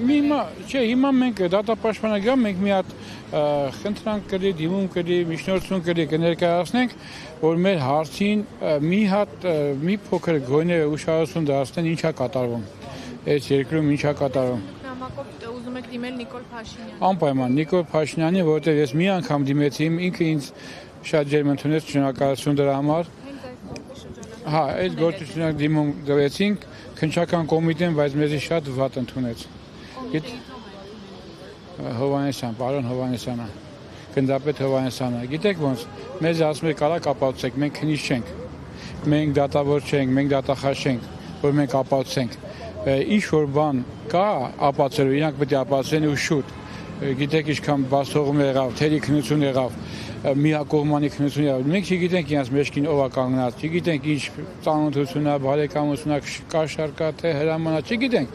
Հիմա մենք դատապաշտպանական մենք մի հատ խնդրանք կրի, դիմում կրի, միջնորդություն կրի կներկայացնենք, որ մեր հարցին մի փոքր գոնե ուշադրություն դարձնեն ինչա կատարվում։ Այս երկրում ինչա կատարվում։ Նամակով ուզում եք դիմել Նիկոլ Փաշինյանին։ Անպայման Նիկոլ Փաշինյանին, որովհետև ես մի անգամ դիմեցի, ինքը ինձ շատ ջերմ ընդունեց, շնորհակալություն դրա համար։ Հա, այդ գործունեությունը դիմում գրեցինք քննչական կոմիտեն, բայց մեզի շատ վատ ընդունեց։ Հովհաննիսյան, պարոն Հովհաննիսյանը, գնդապետ Հովհաննիսյանը, գիտեք ոնց, մեզ ասում է կարա կապացուցեք, մենք քննիչ չենք, մենք դատավոր չենք, մենք դատախազ չենք, որ մենք ապացուցենք, ինչ որ բան կա ապացուցելու, իրանք պետք է ապացուցեն ու շուտ, գիտեք ինչքան բացողում եղավ, թերի քննություն եղավ, միակողմանի քննություն եղավ, մենք չգիտենք իրենց մեջքին ով է կանգնած, չգիտենք ինչ ծանոթություն է, բարեկամություն է, կաշառք է, թե հրաման է, չգիտենք,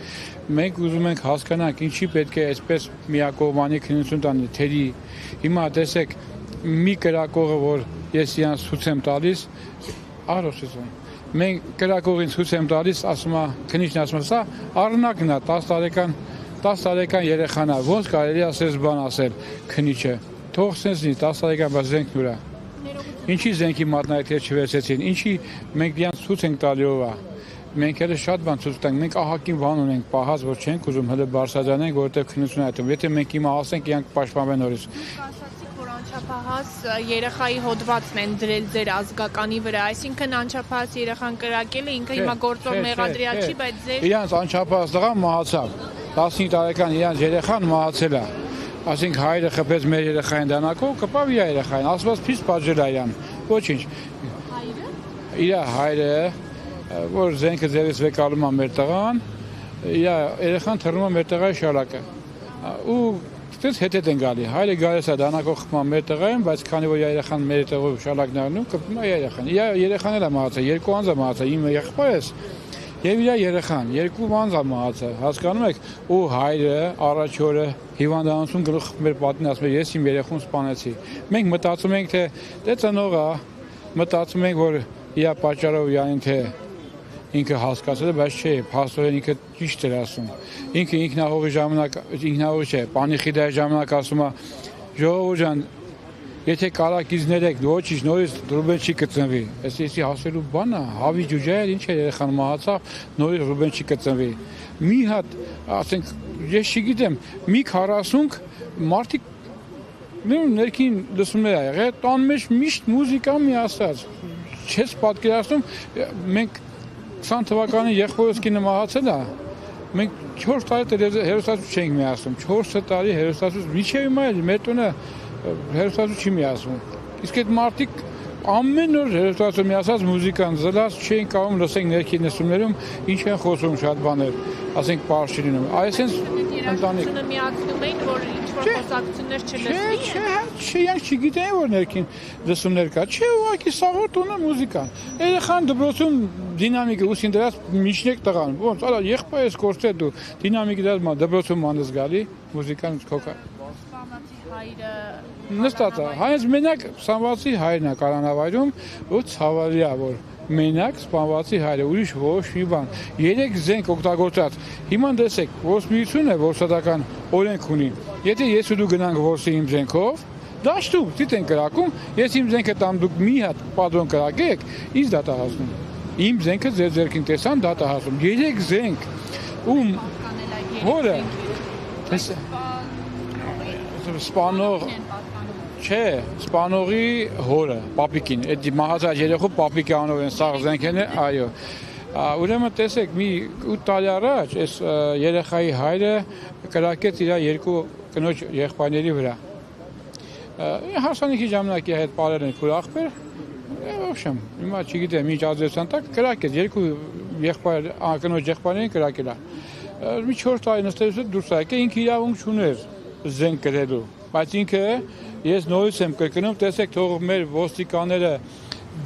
մենք ուզում ենք հասկանանք ինչի պետք է այսպես միակողմանի քննություն տան թերի, հիմա տեսեք մի կրակողը, որ ես իրենց ցույց եմ տալիս, առողջություն, մենք կրակողին ցույց եմ տալիս, ասում է, քննիչն ասում է, սա առնակն է, 10 տարեկան երեխան է, ոնց կարելի է ասես բան ասել քննիչը, թող սենց լինի, 10 տարեկան բա զենքն ուր է, ինչի զենքի մատնահետքեր չվերցեցին, ինչի մենք իրենց ցույց ենք տալի ով է, մենք էլ շատ բան ցույց տանք, մենք ահագին բան ունենք պահած, որ չենք ուզում հələ բարձրացնենք, որովհետև քննություն է այդտեղ, եթե մենք հիմա ասենք, իրանք պաշտպանվեն նորից։ Որ անչափահաս երեխայի հոդվածն են դրել ձեր ազգականի վրա, այսինքն անչափահաս երեխան կրակել է, ինքը հիմա գործող մեղադրյալ չի, բայց ձեր իրանց անչափահաս տղան մահացավ, 15 տարեկան իրանց երեխան մահացել է, ասենք հայրը խփեց մեր երեխային դանակով, կպավ իր երեխային, ասված փիս պատժել է իրան, ոչինչ։ Իր հայրը, որ զենքը ձևից վեկալում է մեր տղան, իր երեխան թռնում է մեր տղայի շալակը, ու Դες հետ են գալի, հայրը գալիս է դանակով խփում մեր տղային, բայց քանի որ երեխան մեր տեղով շալակն առնում, կպնում է երեխան։ Երեխան էլ է մահացել, երկու անձ է մահացել, իմ եղբայրս եւ իր երեխան, երկու անձ է մահացել, հասկանում եք, ու հայրը առաջ օրը հիվանդանոցում գլուխ մեր պատին ասում է, ես իմ երեխուն սպանեցի։ Մենք մտածում ենք, թե դե ծնողը, մտածում ենք, որ իր պատճառով յանին թե ինքը հասկացել է, բայց չէ, փաստորեն ինքը ճիշտ էր ասում։ Ինքը ինքնահողի ժամանակ, ինքնահողի չէ, պանիխիդայի ժամանակ ասում է, ժողովուրդ ջան, եթե կարակիզներ եք, ոչինչ նորից Ռուբեն չի կծնվի։ Այսինքն հասելու բան է, հավի ջուջա էր, ինչ է երեխան մահացավ, նորից Ռուբեն չի կծնվի։ Մի հատ, ասենք, ես չգիտեմ, մի 40 մարդիկ ներքին լսումներ ա եղել, տան մեջ միշտ մուզիկա միացած։ Չես պատկերացնում, մենք 20 թվականի եղբորս կինը մահացել է, մենք 4 տարի հերոստացույց չենք միացնում, 4 տարի հերոստացույց, միջև հիմա էլ մեր տունը հերոստացույց չի միացնում, իսկ այդ մարդիկ ամեն օր հերոստացույց միացած մուզիկան զլած չեն կարող լսենք ներքին լսումներում, ինչ են խոսում շատ բաներ, ասենք պարզ չի լինում, այսինքն ընտանիք միացնում էին, որ ինչ-որ խոսակցություններ չլսվի։ Իրանք չգիտեն, որ ներքին լսումներ կա, չէ, ուղղակի սաղոր տունը մուզիկան։ Երեխան դպրոցում դինամիկը ուսին դրած միջնեք տղան, ոնց, արա եղբայրս կորցրել դու դինամիկը դրած դպրոցում մանես գալի, մուզիկան քոքա։ Սպանվածի հայրը նստած է, հայց մենակ սպանվածի հայրն է Կանանավայրում, ու ցավալի է, որ մենակ սպանվածի հայրը, ուրիշ ոչ մի բան։ 3 զենք օգտագործած։ Հիմա տեսեք, ոսմիությունը որսատական օրենք ունի։ Եթե ես ու դու գնանք որսի իմ զենքով, դաշտում, դիտ են կրակում, ես իմ զենքը տամ դուք մի հատ պատրոն կրակեք, ինձ դատահասնում։ Իմ զենքը ձեր ձեռքին տեսան դատահասում։ 3 զենք։ Ում հորը սպանող Չէ, սպանողի հորը, պապիկին, այդ մահացած երեխու պապիկի անով են սաղ զենքեն է, այո։ Ուրեմն տեսեք, մի 8 տարի առաջ այս երեխայի հայրը կրակեց իր երկու կնոջ եղբայրների վրա։ Հարսանիքի ժամանակի հետ պարել են քուր աղբեր, ոբշեմ, հիմա չգիտեմ, ինչ ազդեցության տակ կրակեց, երկու կնոջ եղբայրներին կրակել է։ Մի 4 տարի նստելուց դուրս եկել, ինքը իրավունք չուներ զենք կրելու, բայց ինքը ես նորից եմ կրկնում, տեսեք, թող մեր ոստիկանները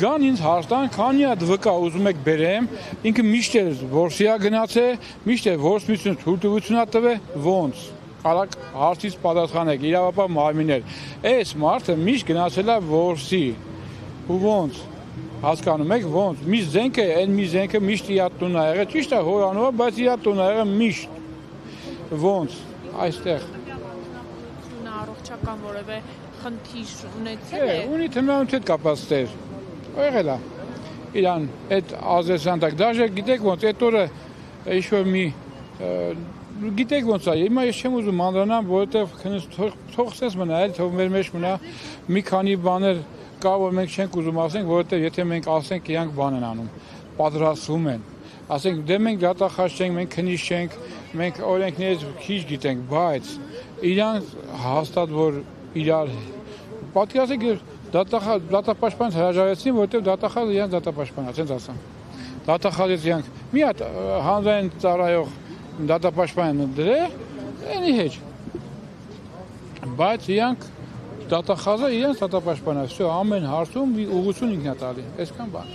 գան ինձ հարցան, քանի հատ վկա ուզում եք բերեմ, ինքը միշտ է որսիա գնացել, միշտ է որսմություն թույլտվություն տվել, ոնց, կարակ հարցից պատասխանեք, իրավապահ մարմիններ, այս մարդը միշտ գնացել է որսի, ու ոնց, հասկանում եք, ոնց, մի զենքը, այն մի զենքը միշտ իր տունն ա եղել, ճիշտ է հորանով, բայց իր տունն ա եղել միշտ։ ոնց այստեղ Առողջական որևէ խնդիր ունեցել Չէ, է։ ունի թմրանյութ հետ կապած տեր։ Եղել է։ Իրան այդ ազդեցության տակ, դաժե գիտեք ոնց այդ օրը ինչ-որ մի գիտեք ոնց է, հիմա ես չեմ ուզում անդրանամ, որովհետև թող սենց մնա, էլ թող մեր մեջ մնա մի քանի բաներ կա, որ մենք չենք ուզում ասենք, որովհետև եթե մենք ասենք, իրանք բան են անում, պատրաստվում են։ Ասենք դե մենք դատախազ չենք, մենք քննիչ չենք, մենք օրենքներից քիչ գիտենք, բայց իրանք հաստատ որ իրար պատկերացեք դատապաշտպանից հրաժարեցին, որովհետև դատախազը իրանք դատապաշտպան է, ասենց ասեմ։ Դատախազից իրանք մի հատ հանրային ծառայող դատապաշտպան դրել, այնի հետ։ Բայց իրանք դատախազը իրենց դատապաշտպան է, ամեն հարցում մի ուղղություն ինքն է տալի, այսքան բան։